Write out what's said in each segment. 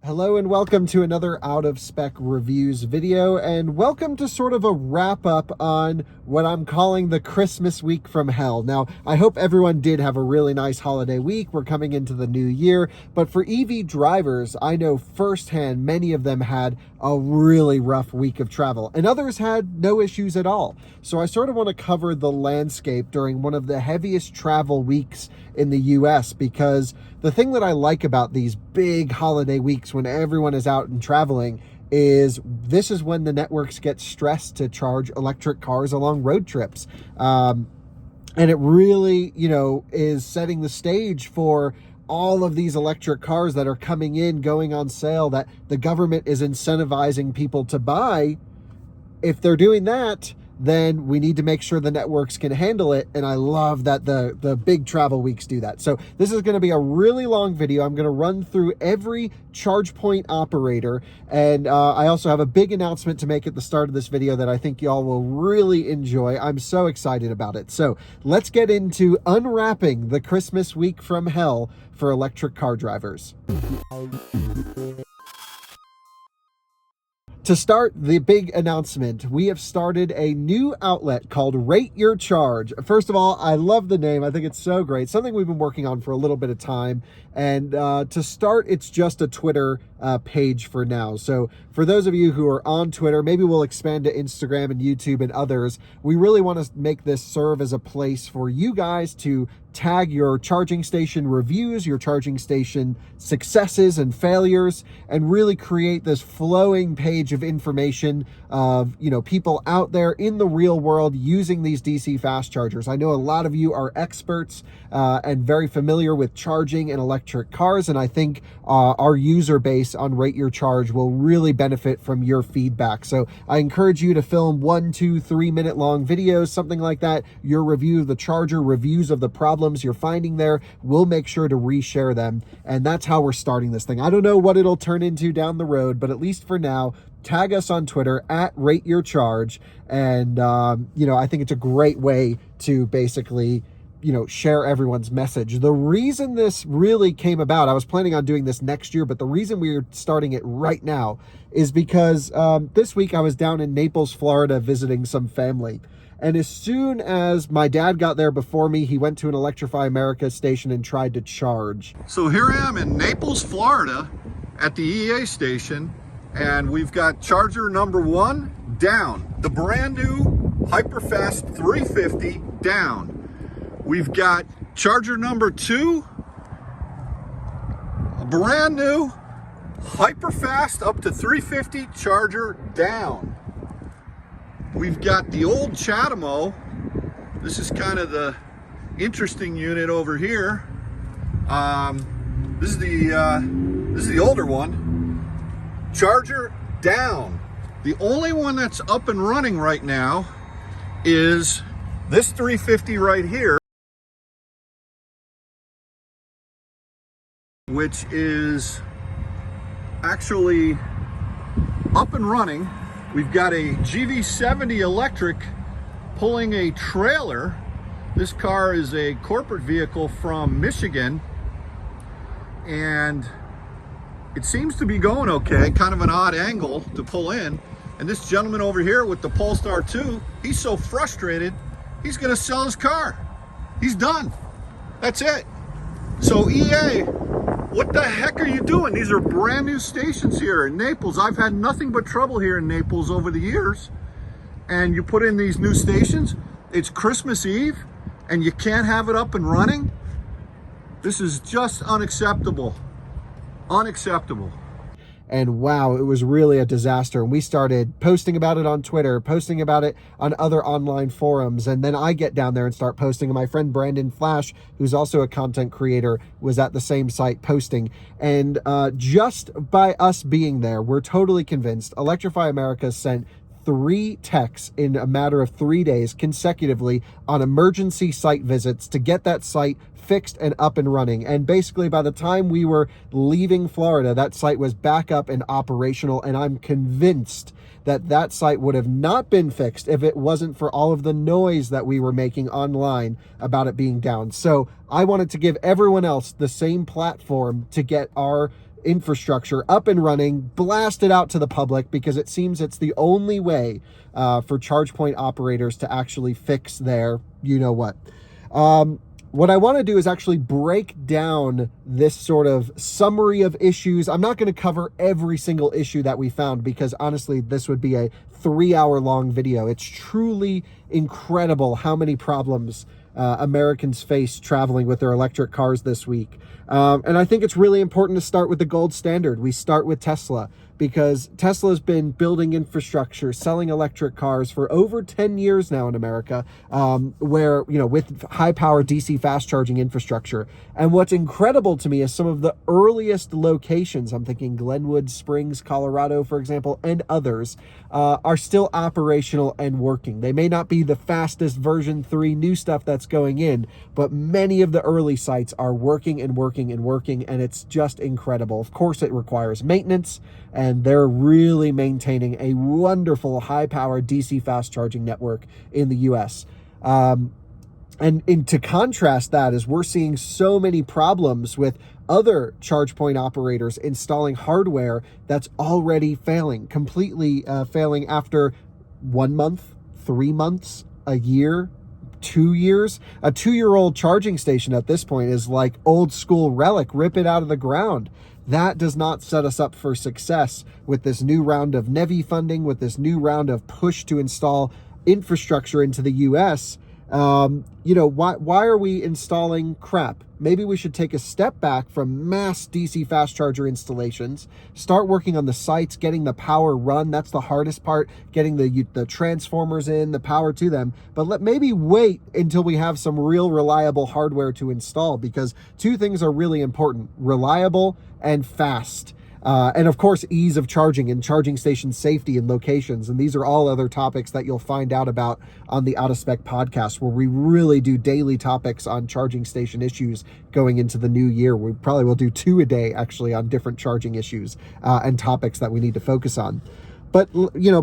Hello and welcome to another Out of Spec Reviews video, and welcome to sort of a wrap up on what I'm calling the Christmas week from hell. Now, I hope everyone did have a really nice holiday week. We're coming into the new year, but for EV drivers, I know firsthand many of them had a really rough week of travel, and others had no issues at all. So I sort of want to cover the landscape during one of the heaviest travel weeks in the US, because the thing that I like about these big holiday weeks when everyone is out and traveling is this is when the networks get stressed to charge electric cars along road trips. And it really, is setting the stage for all of these electric cars that are coming in, going on sale, that the government is incentivizing people to buy. If they're doing that, then we need to make sure the networks can handle it. And I love that the big travel weeks do that. So this is going to be a really long video. I'm going to run through every ChargePoint operator. And I also have a big announcement to make at the start of this video that I think y'all will really enjoy. I'm so excited about it. So let's get into unwrapping the Christmas week from hell for electric car drivers. To start the big announcement, we have started a new outlet called Rate Your Charge. First of all, I love the name. I think it's so great. Something we've been working on for a little bit of time. And to start, it's just a Twitter page for now. So for those of you who are on Twitter, maybe we'll expand to Instagram and YouTube and others. We really want to make this serve as a place for you guys to tag your charging station reviews, your charging station successes and failures, and really create this flowing page of information of, people out there in the real world using these DC fast chargers. I know a lot of you are experts and very familiar with charging and electric cars, and I think our user base on Rate Your Charge will really benefit from your feedback. So I encourage you to film 1, 2, 3 minute long videos, something like that. Your review of the charger, reviews of the problems you're finding there. We'll make sure to reshare them. And that's how we're starting this thing. I don't know what it'll turn into down the road, but at least for now, tag us on Twitter at Rate Your Charge. And, I think it's a great way to basically share everyone's message. The reason this really came about, I was planning on doing this next year, but the reason we're starting it right now is because this week I was down in Naples, Florida, visiting some family. And as soon as my dad got there before me, he went to an Electrify America station and tried to charge. So here I am in Naples, Florida at the EA station, and we've got charger number 1 down. The brand new Hyperfast 350 down. We've got charger number 2, a brand new Hyperfast up to 350 charger down. We've got the old Chatamo. This is kind of the interesting unit over here. This is the older one. Charger down. The only one that's up and running right now is this 350 right here, which is actually up and running. We've got a GV70 electric pulling a trailer. This car is a corporate vehicle from Michigan, and it seems to be going okay. Kind of an odd angle to pull in. And this gentleman over here with the Polestar 2, he's so frustrated, he's gonna sell his car. He's done. That's it. So EA, what the heck are you doing? These are brand new stations here in Naples. I've had nothing but trouble here in Naples over the years. And you put in these new stations, it's Christmas Eve, and you can't have it up and running? This is just unacceptable. Unacceptable. And wow, it was really a disaster. And we started posting about it on Twitter, posting about it on other online forums. And then I get down there and start posting. And my friend Brandon Flash, who's also a content creator, was at the same site posting. And just by us being there, we're totally convinced. Electrify America sent 3 techs in a matter of 3 days consecutively on emergency site visits to get that site fixed and up and running. And basically by the time we were leaving Florida, that site was back up and operational. And I'm convinced that that site would have not been fixed if it wasn't for all of the noise that we were making online about it being down. So I wanted to give everyone else the same platform to get our infrastructure up and running, blast it out to the public, because it seems it's the only way for ChargePoint operators to actually fix their you-know-what. What I want to do is actually break down this sort of summary of issues. I'm not going to cover every single issue that we found, because honestly, this would be a 3-hour long video. It's truly incredible how many problems Americans face traveling with their electric cars this week. And I think it's really important to start with the gold standard. We start with Tesla, because Tesla's been building infrastructure, selling electric cars for over 10 years now in America, where, with high power DC fast charging infrastructure. And what's incredible to me is some of the earliest locations, I'm thinking Glenwood Springs, Colorado, for example, and others, are still operational and working. They may not be the fastest version 3 new stuff that's going in, but many of the early sites are working and working and working, and it's just incredible. Of course, it requires maintenance, and they're really maintaining a wonderful high-power DC fast charging network in the US. And to contrast that is we're seeing so many problems with other ChargePoint operators installing hardware that's already failing, completely failing after 1 month, 3 months, a year, 2 years. A 2-year-old charging station at this point is like old school relic, rip it out of the ground. That does not set us up for success with this new round of NEVI funding, with this new round of push to install infrastructure into the US. Why are we installing crap? Maybe we should take a step back from mass DC fast charger installations, start working on the sites, getting the power run. That's the hardest part, getting the transformers in, the power to them. But maybe wait until we have some real reliable hardware to install, because 2 things are really important: reliable and fast. And of course, ease of charging and charging station safety and locations. And these are all other topics that you'll find out about on the Out of Spec podcast, where we really do daily topics on charging station issues going into the new year. We probably will do 2 a day, actually, on different charging issues and topics that we need to focus on. But,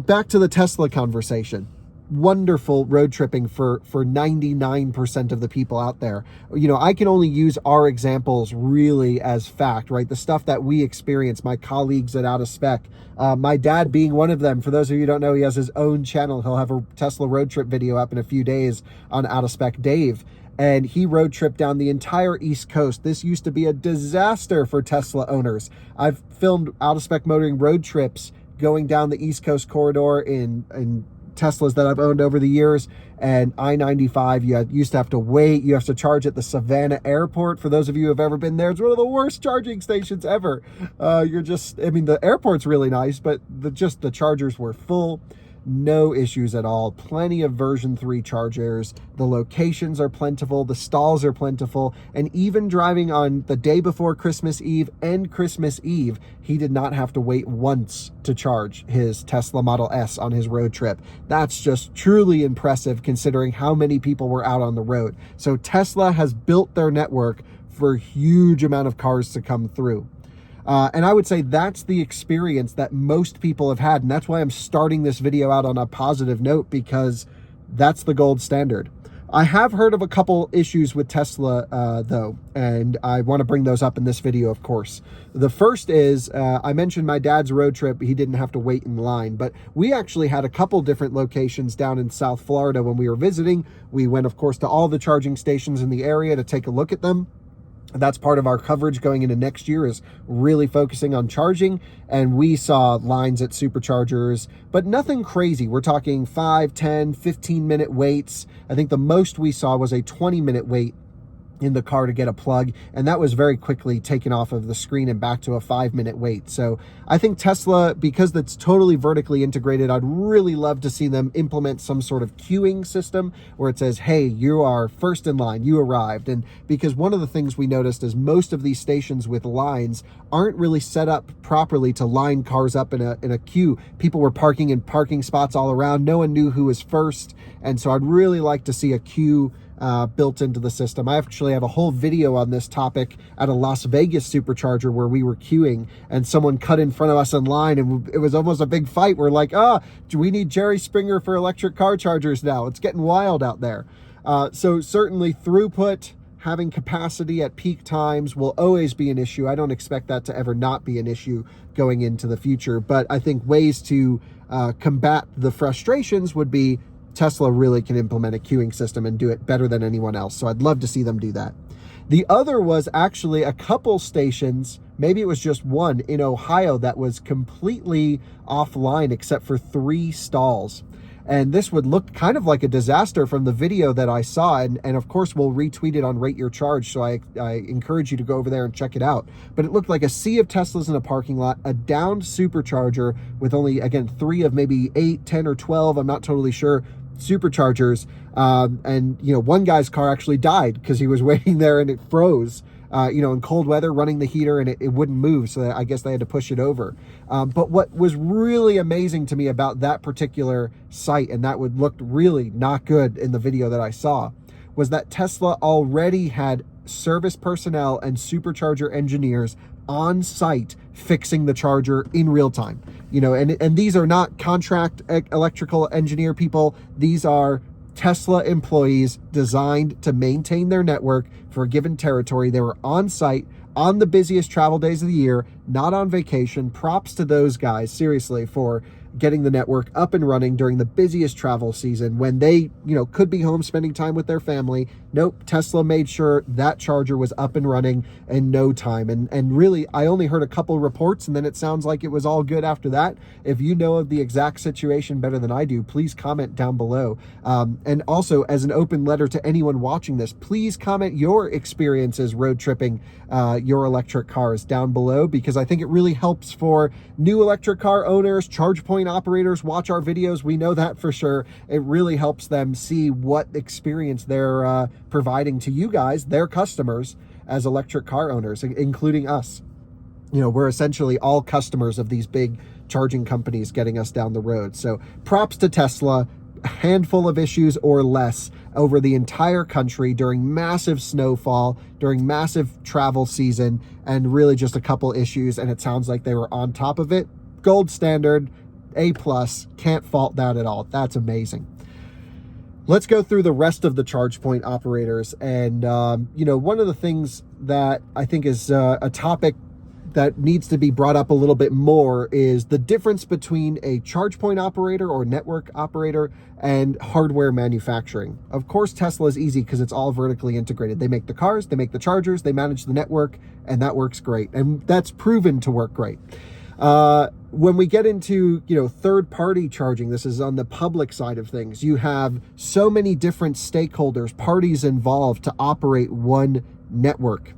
back to the Tesla conversation. Wonderful road tripping for 99% of the people out there. I can only use our examples really as fact, right? The stuff that we experience, my colleagues at Out of Spec, my dad being one of them. For those of you who don't know, he has his own channel. He'll have a Tesla road trip video up in a few days on Out of Spec Dave. And he road tripped down the entire East Coast. This used to be a disaster for Tesla owners. I've filmed Out of Spec motoring road trips going down the East Coast corridor in Teslas that I've owned over the years, and I-95, you used to have to wait. You have to charge at the Savannah airport. For those of you who have ever been there, it's one of the worst charging stations ever. The airport's really nice, but the chargers were full. No issues at all. Plenty of version 3 chargers. The locations are plentiful. The stalls are plentiful. And even driving on the day before Christmas Eve and Christmas Eve, he did not have to wait once to charge his Tesla Model S on his road trip. That's just truly impressive, considering how many people were out on the road. So Tesla has built their network for a huge amount of cars to come through. And I would say that's the experience that most people have had. And that's why I'm starting this video out on a positive note, because that's the gold standard. I have heard of a couple issues with Tesla, though, and I want to bring those up in this video, of course. The first is, I mentioned my dad's road trip. He didn't have to wait in line, but we actually had a couple different locations down in South Florida when we were visiting. We went, of course, to all the charging stations in the area to take a look at them. That's part of our coverage going into next year, is really focusing on charging. And we saw lines at superchargers, but nothing crazy. We're talking 5, 10, 15-minute waits. I think the most we saw was a 20-minute wait in the car to get a plug, and that was very quickly taken off of the screen and back to a 5-minute wait. So I think Tesla, because that's totally vertically integrated, I'd really love to see them implement some sort of queuing system where it says, hey, you are first in line, you arrived. And because one of the things we noticed is most of these stations with lines aren't really set up properly to line cars up in a queue. People were parking in parking spots all around. No one knew who was first. And so I'd really like to see a queue built into the system. I actually have a whole video on this topic at a Las Vegas supercharger where we were queuing and someone cut in front of us in line, and it was almost a big fight. We're like, do we need Jerry Springer for electric car chargers now? It's getting wild out there. So certainly throughput, having capacity at peak times will always be an issue. I don't expect that to ever not be an issue going into the future. But I think ways to combat the frustrations would be Tesla really can implement a queuing system and do it better than anyone else. So I'd love to see them do that. The other was actually a couple stations, maybe it was just one in Ohio, that was completely offline except for 3 stalls. And this would look kind of like a disaster from the video that I saw. And of course, we'll retweet it on Rate Your Charge. So I encourage you to go over there and check it out. But it looked like a sea of Teslas in a parking lot, a downed supercharger with only, again, 3 of maybe 8, 10, or 12, I'm not totally sure, superchargers. And, one guy's car actually died because he was waiting there and it froze. In cold weather, running the heater, and it wouldn't move. So I guess they had to push it over. But what was really amazing to me about that particular site, and that would look really not good in the video that I saw, was that Tesla already had service personnel and supercharger engineers on site fixing the charger in real time. And these are not contract electrical engineer people. These are Tesla employees designed to maintain their network for a given territory. They were on site on the busiest travel days of the year, not on vacation. Props to those guys, seriously, for getting the network up and running during the busiest travel season when they, could be home spending time with their family. Nope, Tesla made sure that charger was up and running in no time. And really, I only heard a couple reports, and then it sounds like it was all good after that. If you know of the exact situation better than I do, please comment down below. And also, as an open letter to anyone watching this, please comment your experiences road tripping your electric cars down below, because I think it really helps for new electric car owners, ChargePoint operators. Watch our videos. We know that for sure. It really helps them see what experience they're providing to you guys, their customers, as electric car owners, including us. We're essentially all customers of these big charging companies getting us down the road. So props to Tesla. A handful of issues or less over the entire country during massive snowfall, during massive travel season, and really just a couple issues. And it sounds like they were on top of it. Gold standard, A+, can't fault that at all. That's amazing. Let's go through the rest of the ChargePoint operators. And, one of the things that I think is a topic that needs to be brought up a little bit more is the difference between a ChargePoint operator or network operator and hardware manufacturing. Of course, Tesla is easy because it's all vertically integrated. They make the cars, they make the chargers, they manage the network, and that works great. And that's proven to work great. When we get into, third-party charging, this is on the public side of things. You have so many different stakeholders, parties involved to operate one network.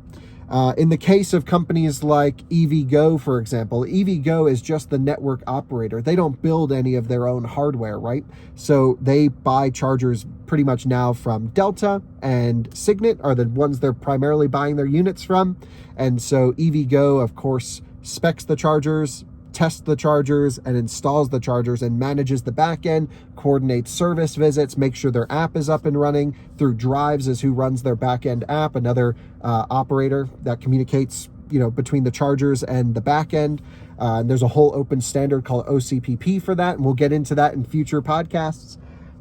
In the case of companies like EVgo, for example, EVgo is just the network operator. They don't build any of their own hardware, right? So they buy chargers pretty much now from Delta, and Signet are the ones they're primarily buying their units from. And so EVgo, of course, specs the chargers, tests the chargers, and installs the chargers, and manages the back end, coordinates service visits, makes sure their app is up and running. Through Drives is who runs their back end app, another operator that communicates between the chargers and the back end. And there's a whole open standard called OCPP for that, and we'll get into that in future podcasts.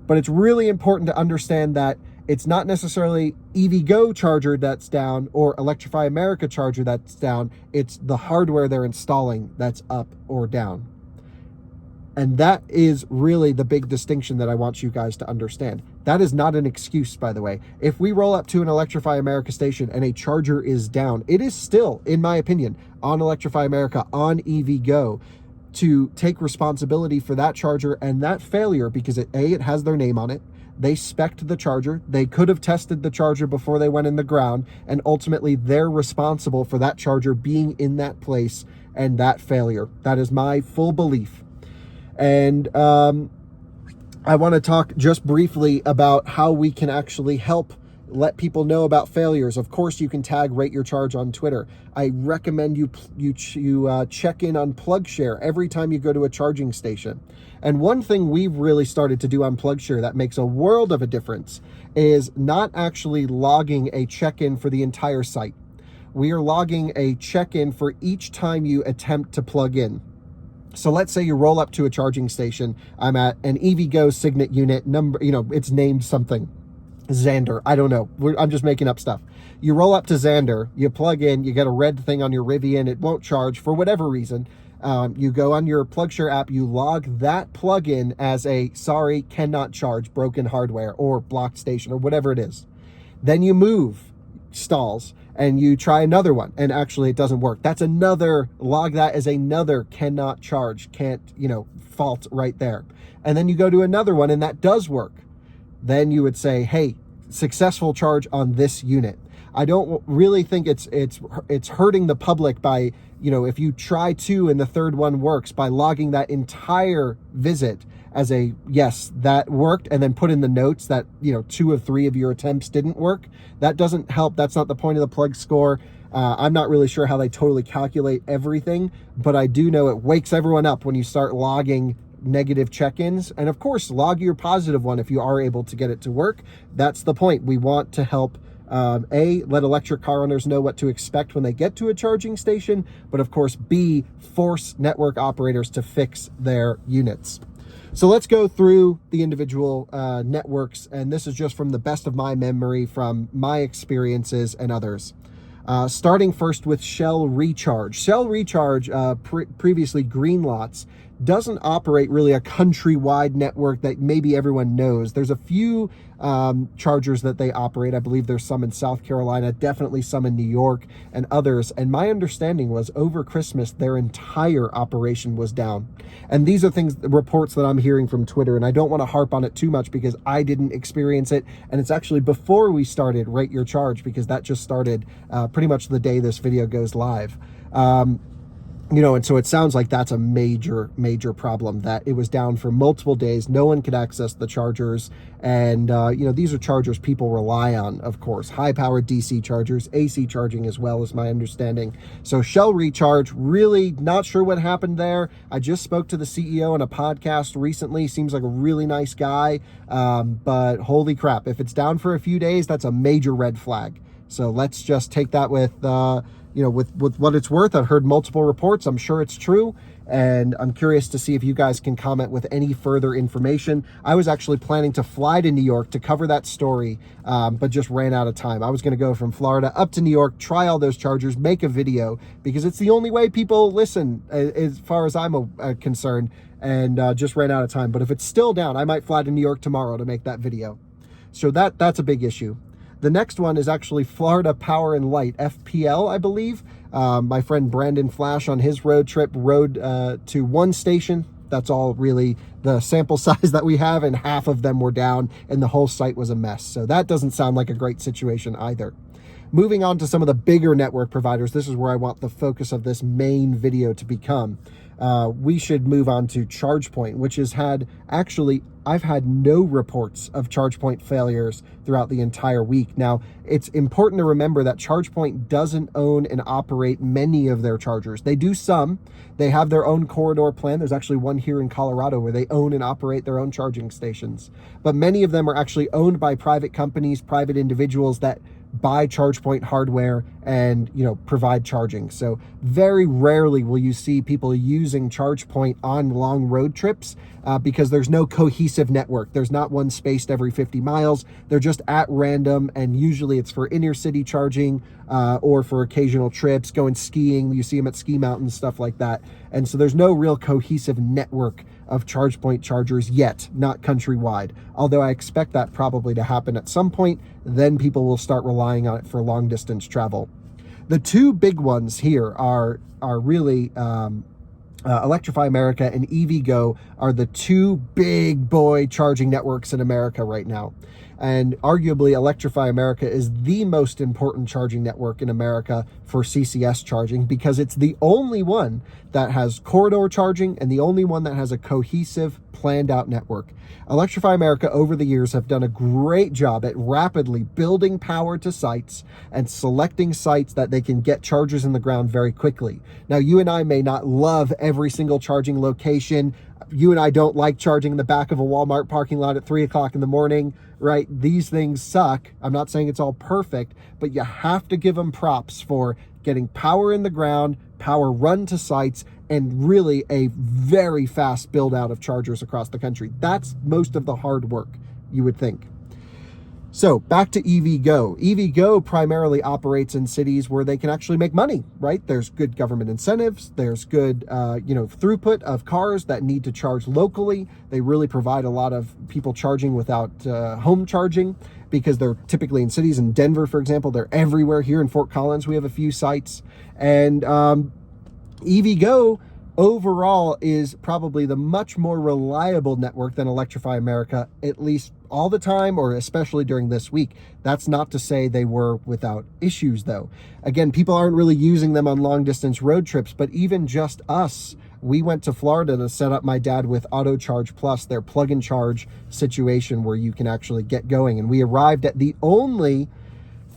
But it's really important to understand that it's not necessarily EVgo charger that's down or Electrify America charger that's down. It's the hardware they're installing that's up or down. And that is really the big distinction that I want you guys to understand. That is not an excuse, by the way. If we roll up to an Electrify America station and a charger is down, it is still, in my opinion, on Electrify America, on EVgo, to take responsibility for that charger and that failure, because it has their name on it. They spec'd the charger. They could have tested the charger before they went in the ground, and ultimately they're responsible for that charger being in that place and that failure. That is my full belief. And I want to talk just briefly about how we can actually help let people know about failures. Of course, you can tag Rate Your Charge on Twitter. I recommend you check in on PlugShare every time you go to a charging station. And one thing we've really started to do on PlugShare that makes a world of a difference is not actually logging a check-in for the entire site. We are logging a check-in for each time you attempt to plug in. So let's say you roll up to a charging station. I'm at an EVgo Signet unit number, it's named something. Xander. I don't know. I'm just making up stuff. You roll up to Xander, you plug in, you get a red thing on your Rivian, it won't charge for whatever reason. You go on your PlugShare app, you log that plug-in as a sorry, cannot charge, broken hardware, or blocked station, or whatever it is. Then you move, stalls, and you try another one, and actually it doesn't work. That's another, log that as another cannot charge, can't, fault right there. And then you go to another one, and that does work. Then you would say, hey, successful charge on this unit. I don't really think it's hurting the public by, if you try two and the third one works, by logging that entire visit as a yes, that worked, and then put in the notes that, 2 of 3 of your attempts didn't work. That doesn't help. That's not the point of the plug score. I'm not really sure how they totally calculate everything, but I do know it wakes everyone up when you start logging negative check-ins. And of course, log your positive one if you are able to get it to work. That's the point. We want to help let electric car owners know what to expect when they get to a charging station, but of course, B, force network operators to fix their units. So let's go through the individual networks, and this is just from the best of my memory from my experiences and others. Starting first with Shell Recharge. Shell Recharge, previously Greenlots, doesn't operate really a countrywide network that maybe everyone knows. There's a few chargers that they operate. I believe there's some in South Carolina, definitely some in New York and others. And my understanding was over Christmas, their entire operation was down. And these are reports that I'm hearing from Twitter, and I don't want to harp on it too much because I didn't experience it. And it's actually before we started Rate Your Charge, because that just started pretty much the day this video goes live. And so it sounds like that's a major, major problem, that it was down for multiple days. No one could access the chargers. And, these are chargers people rely on, of course. High-powered DC chargers, AC charging as well, is my understanding. So Shell Recharge, really not sure what happened there. I just spoke to the CEO on a podcast recently. Seems like a really nice guy. But holy crap, if it's down for a few days, that's a major red flag. So let's just take that with what it's worth. I've heard multiple reports. I'm sure it's true. And I'm curious to see if you guys can comment with any further information. I was actually planning to fly to New York to cover that story, but just ran out of time. I was going to go from Florida up to New York, try all those chargers, make a video, because it's the only way people listen as far as I'm concerned, and just ran out of time. But if it's still down, I might fly to New York tomorrow to make that video. So that's a big issue. The next one is actually Florida Power and Light, FPL, I believe. My friend Brandon Flash on his road trip rode to one station. That's all really the sample size that we have, and half of them were down and the whole site was a mess. So that doesn't sound like a great situation either. Moving on to some of the bigger network providers, this is where I want the focus of this main video to become. We should move on to ChargePoint, which has had, actually, I've had no reports of ChargePoint failures throughout the entire week. Now, it's important to remember that ChargePoint doesn't own and operate many of their chargers. They do some. They have their own corridor plan. There's actually one here in Colorado where they own and operate their own charging stations. But many of them are actually owned by private companies, private individuals that buy ChargePoint hardware and provide charging. So very rarely will you see people using ChargePoint on long road trips because there's no cohesive network. There's not one spaced every 50 miles. They're just at random, and usually it's for inner city charging or for occasional trips, going skiing. You see them at ski mountains, stuff like that. And so there's no real cohesive network of ChargePoint chargers yet, not countrywide. Although I expect that probably to happen at some point, then people will start relying on it for long distance travel. The two big ones here are really Electrify America and EVgo are the two big boy charging networks in America right now. And arguably, Electrify America is the most important charging network in America for CCS charging, because it's the only one that has corridor charging and the only one that has a cohesive, planned out network. Electrify America over the years have done a great job at rapidly building power to sites and selecting sites that they can get chargers in the ground very quickly. Now, you and I may not love every single charging location. You and I don't like charging in the back of a Walmart parking lot at 3 o'clock in the morning, right? These things suck. I'm not saying it's all perfect, but you have to give them props for getting power in the ground, power run to sites, and really a very fast build out of chargers across the country. That's most of the hard work, you would think. So back to EVgo. EVgo primarily operates in cities where they can actually make money, right? There's good government incentives. There's good, throughput of cars that need to charge locally. They really provide a lot of people charging without home charging, because they're typically in cities. In Denver, for example, they're everywhere. Here in Fort Collins, we have a few sites. And EVgo overall is probably the much more reliable network than Electrify America, at least all the time, or especially during this week. That's not to say they were without issues, though. Again, people aren't really using them on long distance road trips, but even just us, we went to Florida to set up my dad with Auto Charge Plus, their plug and charge situation where you can actually get going. And we arrived at the only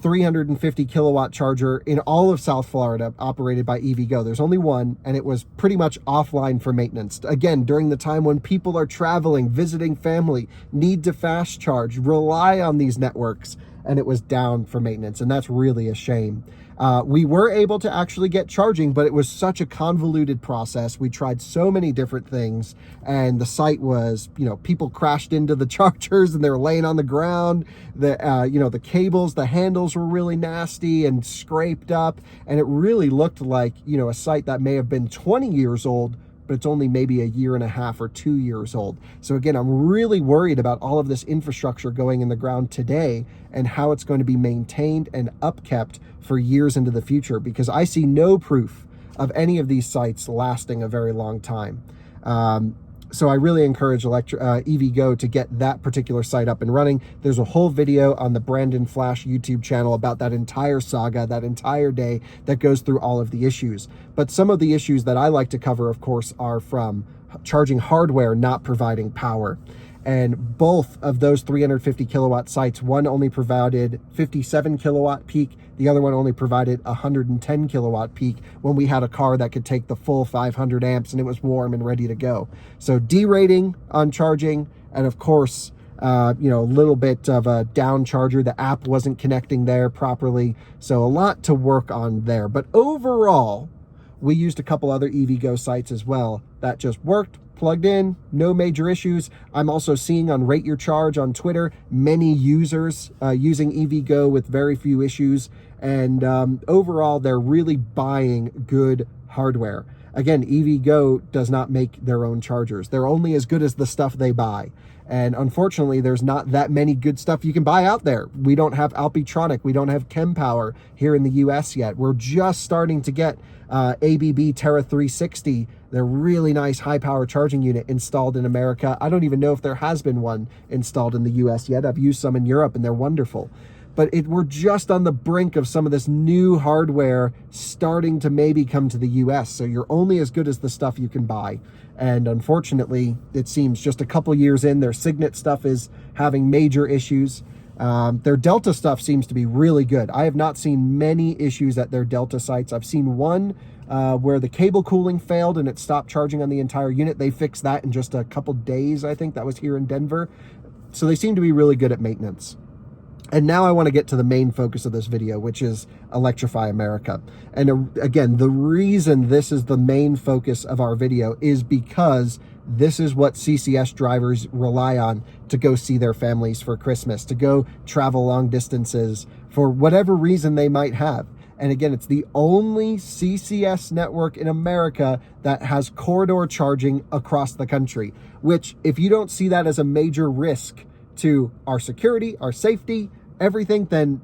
350 kilowatt charger in all of South Florida operated by EVgo. There's only one, and it was pretty much offline for maintenance. Again, during the time when people are traveling, visiting family, need to fast charge, rely on these networks, and it was down for maintenance, and that's really a shame. We were able to actually get charging, but it was such a convoluted process. We tried so many different things, and the site was, people crashed into the chargers and they were laying on the ground. The cables, the handles were really nasty and scraped up, and it really looked like, a site that may have been 20 years old, but it's only maybe a year and a half or 2 years old. So again, I'm really worried about all of this infrastructure going in the ground today and how it's going to be maintained and upkept for years into the future, because I see no proof of any of these sites lasting a very long time. So I really encourage EVgo to get that particular site up and running. There's a whole video on the Brandon Flash YouTube channel about that entire saga, that entire day, that goes through all of the issues. But some of the issues that I like to cover, of course, are from charging hardware not providing power. And both of those 350 kilowatt sites, one only provided 57 kilowatt peak, the other one only provided 110 kilowatt peak when we had a car that could take the full 500 amps and it was warm and ready to go. So derating on charging, and of course, a little bit of a down charger. The app wasn't connecting there properly. So a lot to work on there. But overall, we used a couple other EVgo sites as well that just worked, plugged in, no major issues. I'm also seeing on Rate Your Charge on Twitter, many users using EVgo with very few issues. And overall, they're really buying good hardware. Again, EVgo does not make their own chargers. They're only as good as the stuff they buy. And unfortunately, there's not that many good stuff you can buy out there. We don't have Alpitronic. We don't have ChemPower here in the US yet. We're just starting to get ABB Terra 360, their really nice high power charging unit, installed in America. I don't even know if there has been one installed in the US yet. I've used some in Europe and they're wonderful. But we're just on the brink of some of this new hardware starting to maybe come to the US. So you're only as good as the stuff you can buy. And unfortunately, it seems just a couple years in, their Signet stuff is having major issues. Their Delta stuff seems to be really good. I have not seen many issues at their Delta sites. I've seen one where the cable cooling failed and it stopped charging on the entire unit. They fixed that in just a couple days, I think. That was here in Denver. So they seem to be really good at maintenance. And now I want to get to the main focus of this video, which is Electrify America. And again, the reason this is the main focus of our video is because this is what CCS drivers rely on to go see their families for Christmas, to go travel long distances for whatever reason they might have. And again, it's the only CCS network in America that has corridor charging across the country, which, if you don't see that as a major risk to our security, our safety, everything, then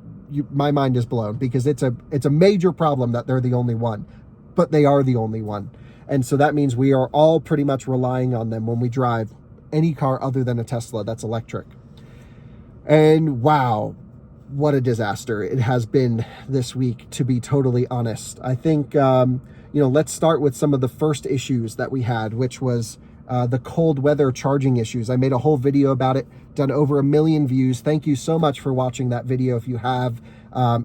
my mind is blown, because it's a major problem that they're the only one, but they are the only one. And so that means we are all pretty much relying on them when we drive any car other than a Tesla that's electric. And wow, what a disaster it has been this week, to be totally honest. I think, let's start with some of the first issues that we had, which was the cold weather charging issues. I made a whole video about it, done over 1 million views. Thank you so much for watching that video if you have.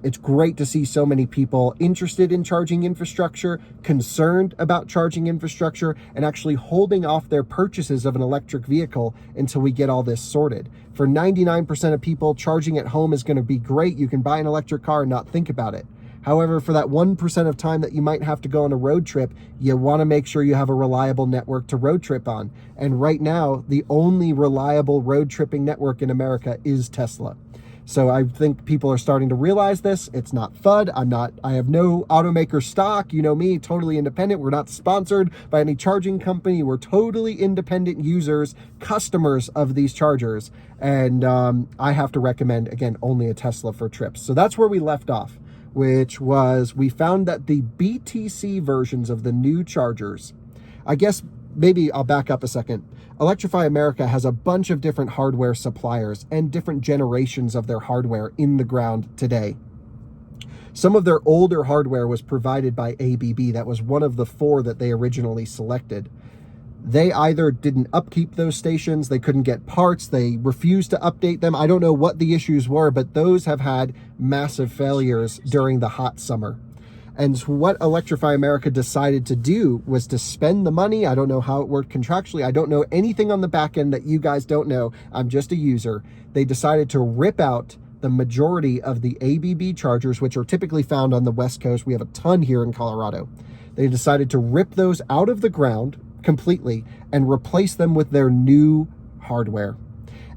It's great to see so many people interested in charging infrastructure, concerned about charging infrastructure, and actually holding off their purchases of an electric vehicle until we get all this sorted. For 99% of people, charging at home is going to be great. You can buy an electric car and not think about it. However, for that 1% of time that you might have to go on a road trip, you want to make sure you have a reliable network to road trip on. And right now, the only reliable road tripping network in America is Tesla. So I think people are starting to realize this. It's not FUD. I have no automaker stock. You know me, totally independent. We're not sponsored by any charging company. We're totally independent users, customers of these chargers. And I have to recommend, again, only a Tesla for trips. So that's where we left off, which was we found that the BTC versions of the new chargers, I guess maybe I'll back up a second. Electrify America has a bunch of different hardware suppliers and different generations of their hardware in the ground today. Some of their older hardware was provided by ABB. That was one of the 4 that they originally selected. They either didn't upkeep those stations, they couldn't get parts, they refused to update them. I don't know what the issues were, but those have had massive failures during the hot summer. And what Electrify America decided to do was to spend the money. I don't know how it worked contractually. I don't know anything on the back end that you guys don't know. I'm just a user. They decided to rip out the majority of the ABB chargers, which are typically found on the West Coast. We have a ton here in Colorado. They decided to rip those out of the ground completely and replace them with their new hardware.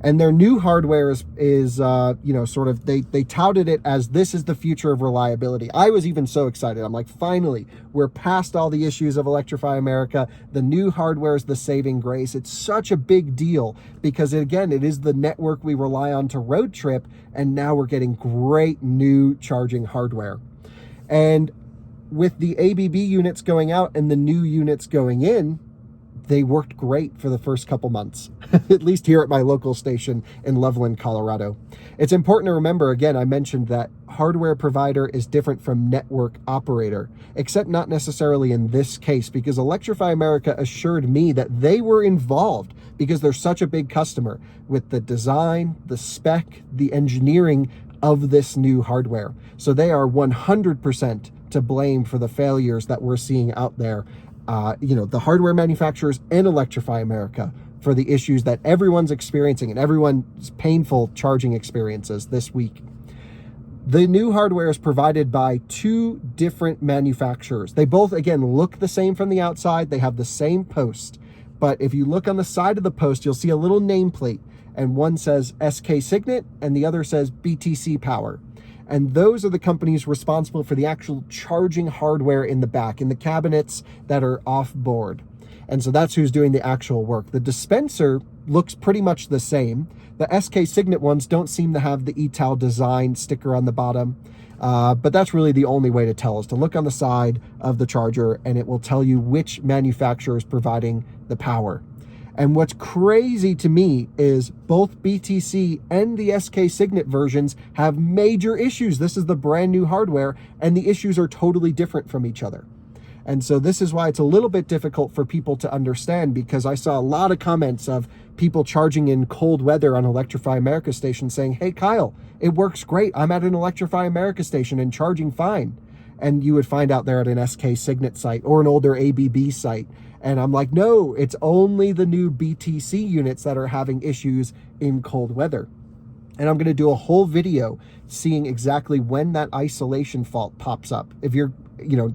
And their new hardware is sort of, they touted it as this is the future of reliability. I was even so excited. I'm like, finally, we're past all the issues of Electrify America. The new hardware is the saving grace. It's such a big deal because, again, it is the network we rely on to road trip. And now we're getting great new charging hardware. And with the ABB units going out and the new units going in, they worked great for the first couple months, at least here at my local station in Loveland, Colorado. It's important to remember, again, I mentioned that hardware provider is different from network operator, except not necessarily in this case, because Electrify America assured me that they were involved because they're such a big customer with the design, the spec, the engineering of this new hardware. So they are 100% to blame for the failures that we're seeing out there. The hardware manufacturers and Electrify America for the issues that everyone's experiencing and everyone's painful charging experiences this week. The new hardware is provided by 2 different manufacturers. They both, again, look the same from the outside. They have the same post. But if you look on the side of the post, you'll see a little nameplate. And one says SK Signet and the other says BTC Power. And those are the companies responsible for the actual charging hardware in the back, in the cabinets that are off board. And so that's who's doing the actual work. The dispenser looks pretty much the same. The SK Signet ones don't seem to have the ETAL design sticker on the bottom. But that's really the only way to tell, is to look on the side of the charger and it will tell you which manufacturer is providing the power. And what's crazy to me is both BTC and the SK Signet versions have major issues. This is the brand new hardware and the issues are totally different from each other. And so this is why it's a little bit difficult for people to understand, because I saw a lot of comments of people charging in cold weather on Electrify America station saying, hey, Kyle, it works great. I'm at an Electrify America station and charging fine. And you would find out they're at an SK Signet site or an older ABB site. And I'm like, no, it's only the new BTC units that are having issues in cold weather. And I'm going to do a whole video seeing exactly when that isolation fault pops up. If you're,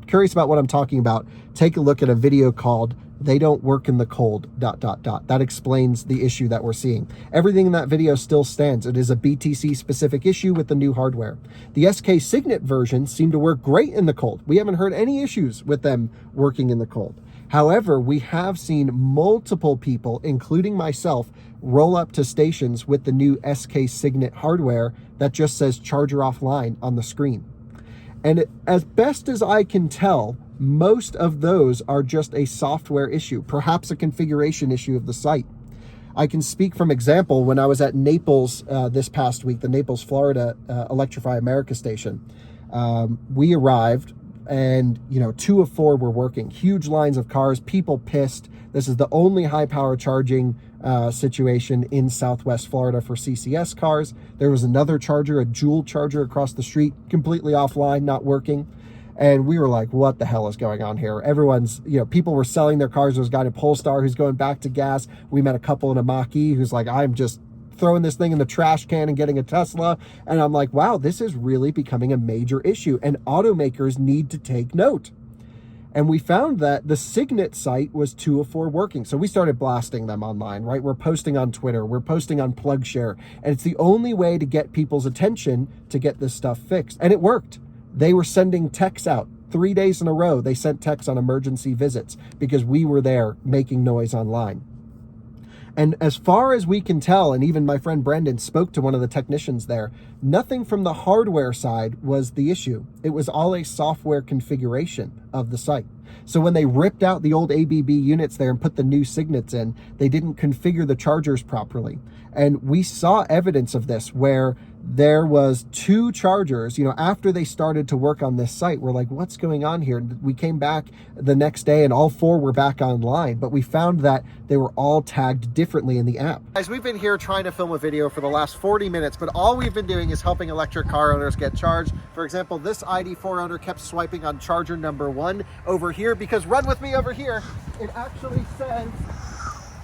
curious about what I'm talking about, take a look at a video called "They Don't Work in the Cold, ... That explains the issue that we're seeing. Everything in that video still stands. It is a BTC specific issue with the new hardware. The SK Signet version seemed to work great in the cold. We haven't heard any issues with them working in the cold. However, we have seen multiple people, including myself, roll up to stations with the new SK Signet hardware that just says charger offline on the screen. And as best as I can tell, most of those are just a software issue, perhaps a configuration issue of the site. I can speak from example. When I was at Naples this past week, the Naples, Florida Electrify America station, we arrived and 2 of 4 were working. Huge lines of cars, people pissed. This is the only high power charging situation in Southwest Florida for CCS cars. There was another charger, a Joule charger across the street, completely offline, not working. And we were like, what the hell is going on here? Everyone's, people were selling their cars. There was a guy in a Polestar who's going back to gas. We met a couple in a Mach-E who's like, I'm just throwing this thing in the trash can and getting a Tesla. And I'm like, wow, this is really becoming a major issue and automakers need to take note. And we found that the Signet site was 2 of 4 working. So we started blasting them online, right? We're posting on Twitter, we're posting on PlugShare, and it's the only way to get people's attention to get this stuff fixed. And it worked. They were sending texts out 3 days in a row. They sent texts on emergency visits because we were there making noise online. And as far as we can tell, and even my friend Brendan spoke to one of the technicians there, nothing from the hardware side was the issue. It was all a software configuration of the site. So when they ripped out the old ABB units there and put the new Signets in, they didn't configure the chargers properly. And we saw evidence of this where there was 2 chargers, after they started to work on this site. We're like, what's going on here? We came back the next day and all 4 were back online, but we found that they were all tagged differently in the app. Guys, we've been here trying to film a video for the last 40 minutes, but all we've been doing is helping electric car owners get charged. For example, this ID4 owner kept swiping on charger number 1 over here because, run with me over here, it actually says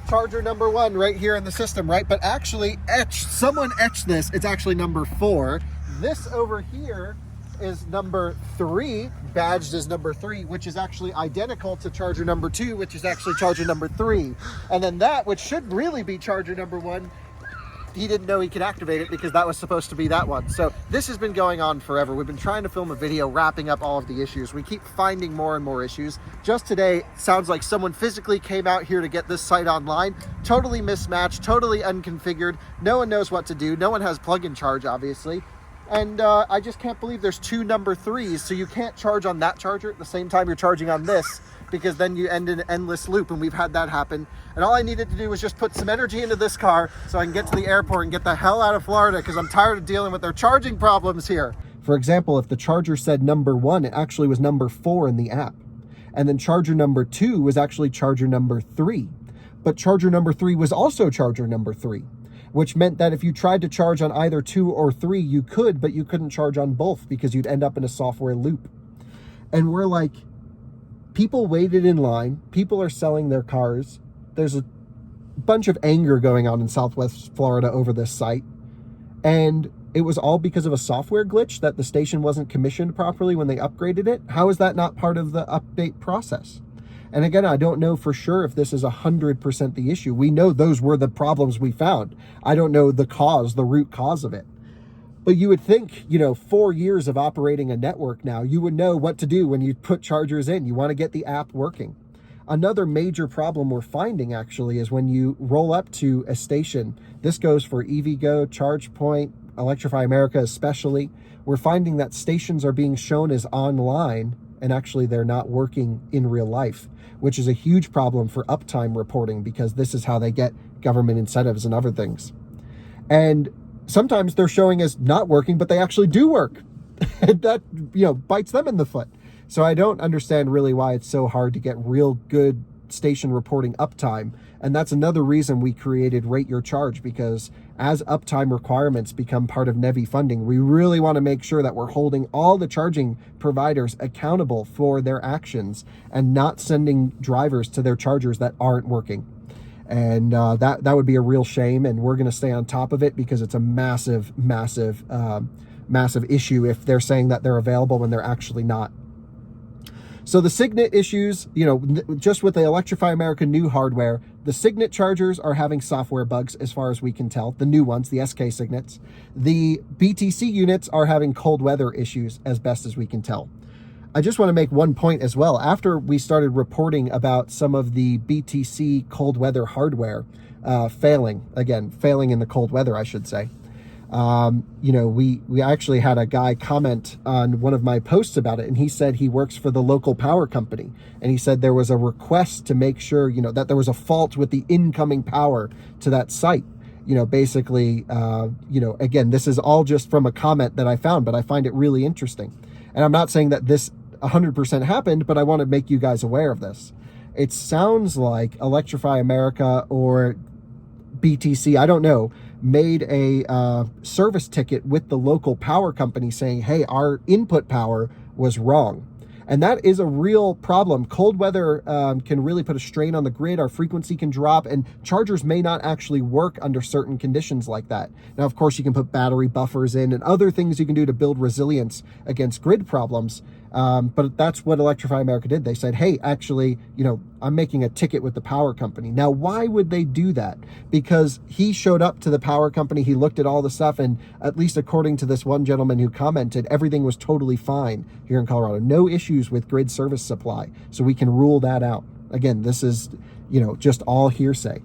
charger number 1 right here in the system, right? But actually someone etched this. It's actually number 4. This over here is number 3, badged as number 3, which is actually identical to charger number 2, which is actually charger number 3. And then that, which should really be charger number 1, he didn't know he could activate it because that was supposed to be that one. So this has been going on forever. We've been trying to film a video wrapping up all of the issues. We keep finding more and more issues. Just today, sounds like someone physically came out here to get this site online. Totally mismatched, totally unconfigured. No one knows what to do. No one has plug-in charge, obviously. And I just can't believe there's 2 number 3s. So you can't charge on that charger at the same time you're charging on this, because then you end in an endless loop, and we've had that happen. And all I needed to do was just put some energy into this car so I can get to the airport and get the hell out of Florida, because I'm tired of dealing with their charging problems here. For example, if the charger said number 1, it actually was number 4 in the app. And then charger number 2 was actually charger number 3. But charger number 3 was also charger number 3, which meant that if you tried to charge on either 2 or 3, you could, but you couldn't charge on both because you'd end up in a software loop. And we're like, people waited in line. People are selling their cars. There's a bunch of anger going on in Southwest Florida over this site. And it was all because of a software glitch that the station wasn't commissioned properly when they upgraded it. How is that not part of the update process? And again, I don't know for sure if this is 100% the issue. We know those were the problems we found. I don't know the root cause of it. But you would think, 4 years of operating a network now, you would know what to do when you put chargers in. You want to get the app working. Another major problem we're finding actually is when you roll up to a station. This goes for EVgo, ChargePoint, Electrify America especially. We're finding that stations are being shown as online, and actually they're not working in real life, which is a huge problem for uptime reporting, because this is how they get government incentives and other things. And sometimes they're showing as not working, but they actually do work. And that, bites them in the foot. So I don't understand really why it's so hard to get real good station reporting uptime. And that's another reason we created Rate Your Charge, because as uptime requirements become part of NEVI funding, we really want to make sure that we're holding all the charging providers accountable for their actions and not sending drivers to their chargers that aren't working. And that would be a real shame, and we're going to stay on top of it because it's a massive issue if they're saying that they're available when they're actually not. So the Signet issues, just with the Electrify America new hardware, the Signet chargers are having software bugs as far as we can tell, the new ones, the SK Signets. The BTC units are having cold weather issues as best as we can tell. I just want to make one point as well. After we started reporting about some of the BTC cold weather hardware failing in the cold weather, I should say. We actually had a guy comment on one of my posts about it, and he said he works for the local power company, and he said there was a request to make sure, that there was a fault with the incoming power to that site. Again, this is all just from a comment that I found, but I find it really interesting. And I'm not saying that this 100% happened, but I want to make you guys aware of this. It sounds like Electrify America or BTC, I don't know, made a service ticket with the local power company saying, hey, our input power was wrong. And that is a real problem. Cold weather can really put a strain on the grid. Our frequency can drop, and chargers may not actually work under certain conditions like that. Now, of course, you can put battery buffers in and other things you can do to build resilience against grid problems. But that's what Electrify America did. They said, hey, actually, I'm making a ticket with the power company. Now, why would they do that? Because he showed up to the power company, he looked at all the stuff, and at least according to this one gentleman who commented, everything was totally fine here in Colorado. No issues with grid service supply. So we can rule that out. Again, this is, just all hearsay.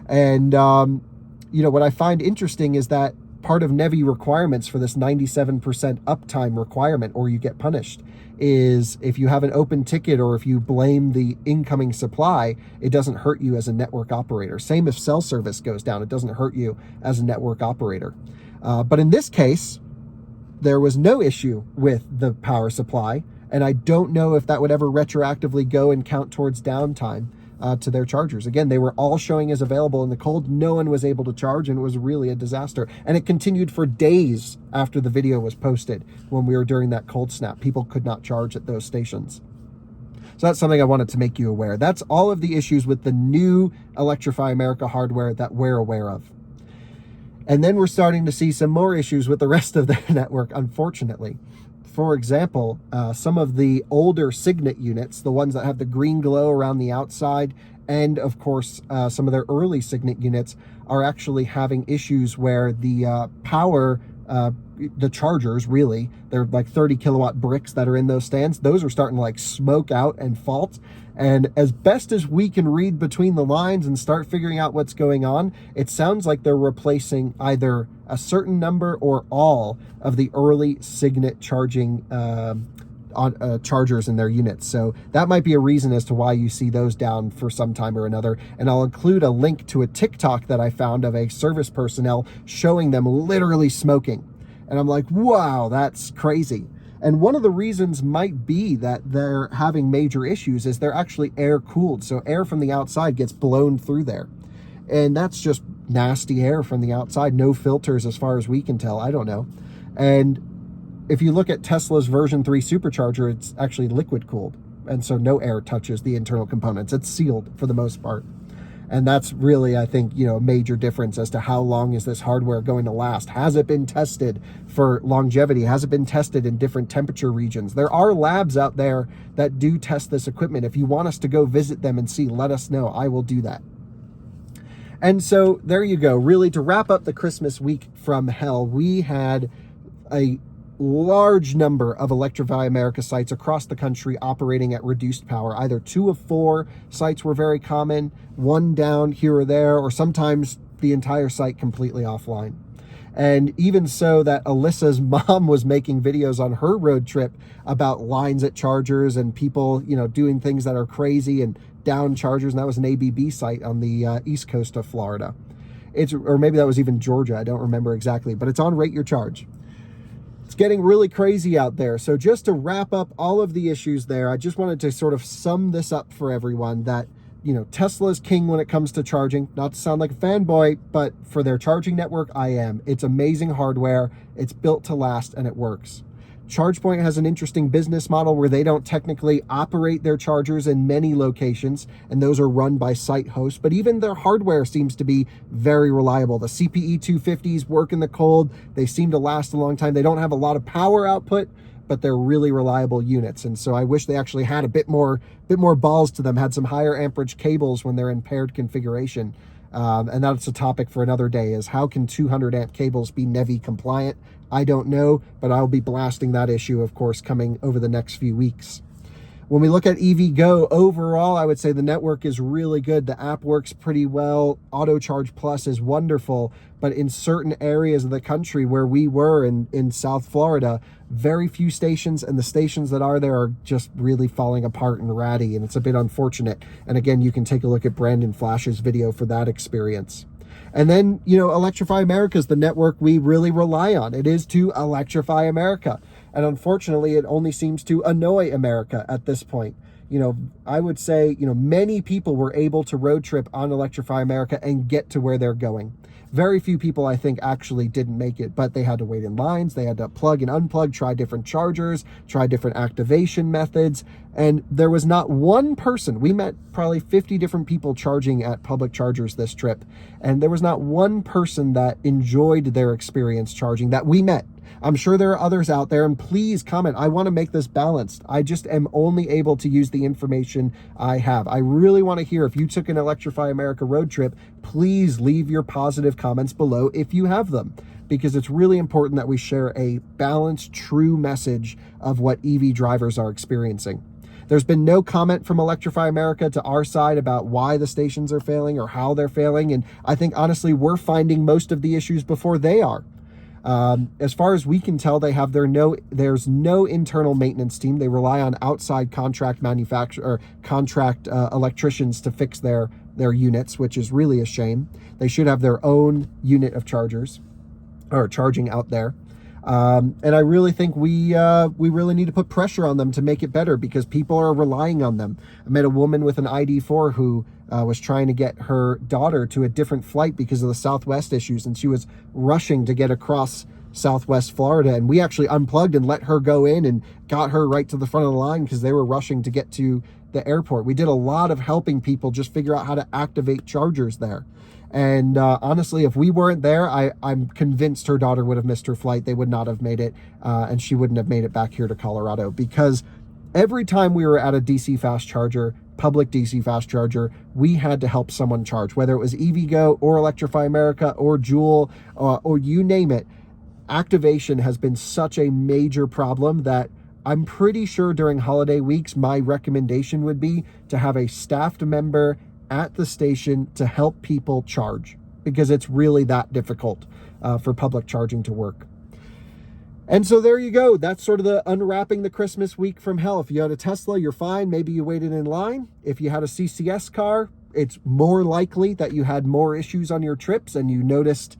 And, what I find interesting is that part of NEVI requirements for this 97% uptime requirement, or you get punished, is if you have an open ticket or if you blame the incoming supply, it doesn't hurt you as a network operator. Same if cell service goes down, it doesn't hurt you as a network operator. But in this case, there was no issue with the power supply, and I don't know if that would ever retroactively go and count towards downtime to their chargers. Again, they were all showing as available in the cold. No one was able to charge, and it was really a disaster. And it continued for days after the video was posted when we were during that cold snap. People could not charge at those stations. So that's something I wanted to make you aware. That's all of the issues with the new Electrify America hardware that we're aware of. And then we're starting to see some more issues with the rest of their network, unfortunately. For example, some of the older Signet units, the ones that have the green glow around the outside, and of course, some of their early Signet units are actually having issues where the power, the chargers really, they're like 30 kilowatt bricks that are in those stands. Those are starting to like smoke out and fault. And as best as we can read between the lines and start figuring out what's going on, it sounds like they're replacing either a certain number or all of the early Signet charging chargers in their units. So that might be a reason as to why you see those down for some time or another. And I'll include a link to a TikTok that I found of a service personnel showing them literally smoking. And I'm like, wow, that's crazy. And one of the reasons might be that they're having major issues is they're actually air cooled. So air from the outside gets blown through there. And that's just nasty air from the outside. No filters as far as we can tell. I don't know. And if you look at Tesla's version 3 supercharger, it's actually liquid cooled. And so no air touches the internal components. It's sealed for the most part. And that's really, I think, a major difference as to how long is this hardware going to last. Has it been tested for longevity? Has it been tested in different temperature regions? There are labs out there that do test this equipment. If you want us to go visit them and see, let us know. I will do that. And so there you go. Really, to wrap up the Christmas week from hell, we had a large number of Electrify America sites across the country operating at reduced power. Either 2 of 4 sites were very common, 1 down here or there, or sometimes the entire site completely offline. And even so that Alyssa's mom was making videos on her road trip about lines at chargers and people, doing things that are crazy and down chargers. And that was an ABB site on the east coast of Florida. Or maybe that was even Georgia. I don't remember exactly, but it's on Rate Your Charge. It's getting really crazy out there. So just to wrap up all of the issues there, I just wanted to sort of sum this up for everyone that, Tesla's king when it comes to charging. Not to sound like a fanboy, but for their charging network, I am. It's amazing hardware. It's built to last and it works. ChargePoint has an interesting business model where they don't technically operate their chargers in many locations, and those are run by site hosts, but even their hardware seems to be very reliable. The CPE 250s work in the cold. They seem to last a long time. They don't have a lot of power output, but they're really reliable units. And so I wish they actually had a bit more balls to them, had some higher amperage cables when they're in paired configuration. And that's a topic for another day, is how can 200 amp cables be NEVI compliant? I don't know, but I'll be blasting that issue, of course, coming over the next few weeks. When we look at EVgo overall, I would say the network is really good. The app works pretty well. Auto Charge Plus is wonderful, but in certain areas of the country where we were in South Florida, very few stations, and the stations that are there are just really falling apart and ratty, and it's a bit unfortunate. And again, you can take a look at Brandon Flash's video for that experience. And then, Electrify America is the network we really rely on. It is to electrify America. And unfortunately, it only seems to annoy America at this point. I would say, many people were able to road trip on Electrify America and get to where they're going. Very few people, I think, actually didn't make it, but they had to wait in lines. They had to plug and unplug, try different chargers, try different activation methods. And there was not one person. We met probably 50 different people charging at public chargers this trip. And there was not one person that enjoyed their experience charging that we met I'm sure there are others out there, and please comment. I want to make this balanced. I just am only able to use the information I have. I really want to hear, if you took an Electrify America road trip, please leave your positive comments below if you have them, because it's really important that we share a balanced, true message of what EV drivers are experiencing. There's been no comment from Electrify America to our side about why the stations are failing or how they're failing, and I think honestly we're finding most of the issues before they are. As far as we can tell, there's no internal maintenance team. They rely on outside contract electricians to fix their units, which is really a shame. They should have their own unit of chargers or charging out there. And I really think we really need to put pressure on them to make it better, because people are relying on them. I met a woman with an ID4 who was trying to get her daughter to a different flight because of the Southwest issues, and she was rushing to get across Southwest Florida, and we actually unplugged and let her go in and got her right to the front of the line because they were rushing to get to the airport. We did a lot of helping people just figure out how to activate chargers there. And honestly, if we weren't there, I'm convinced her daughter would have missed her flight. They would not have made it, and she wouldn't have made it back here to Colorado, because every time we were at a DC fast charger, public DC fast charger, we had to help someone charge, whether it was EVgo or Electrify America or Joule or you name it. Activation has been such a major problem that I'm pretty sure during holiday weeks, my recommendation would be to have a staffed member at the station to help people charge, because it's really that difficult for public charging to work. And so there you go. That's sort of the unwrapping the Christmas week from hell. If you had a Tesla, you're fine. Maybe you waited in line. If you had a CCS car, it's more likely that you had more issues on your trips and you noticed,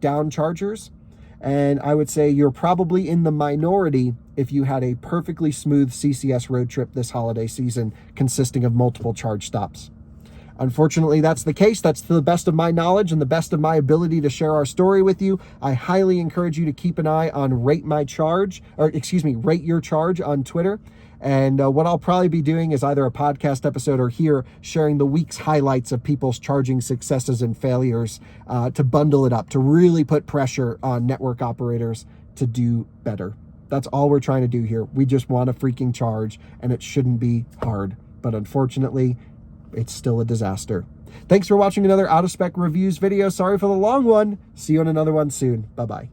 down chargers. And I would say you're probably in the minority if you had a perfectly smooth CCS road trip this holiday season consisting of multiple charge stops. Unfortunately, that's the case. That's to the best of my knowledge and the best of my ability to share our story with you. I highly encourage you to keep an eye on Rate Your Charge on Twitter. And what I'll probably be doing is either a podcast episode or here sharing the week's highlights of people's charging successes and failures to bundle it up, to really put pressure on network operators to do better. That's all we're trying to do here. We just want to freaking charge, and it shouldn't be hard. But unfortunately, it's still a disaster. Thanks for watching another Out of Spec Reviews video. Sorry for the long one. See you on another one soon. Bye-bye.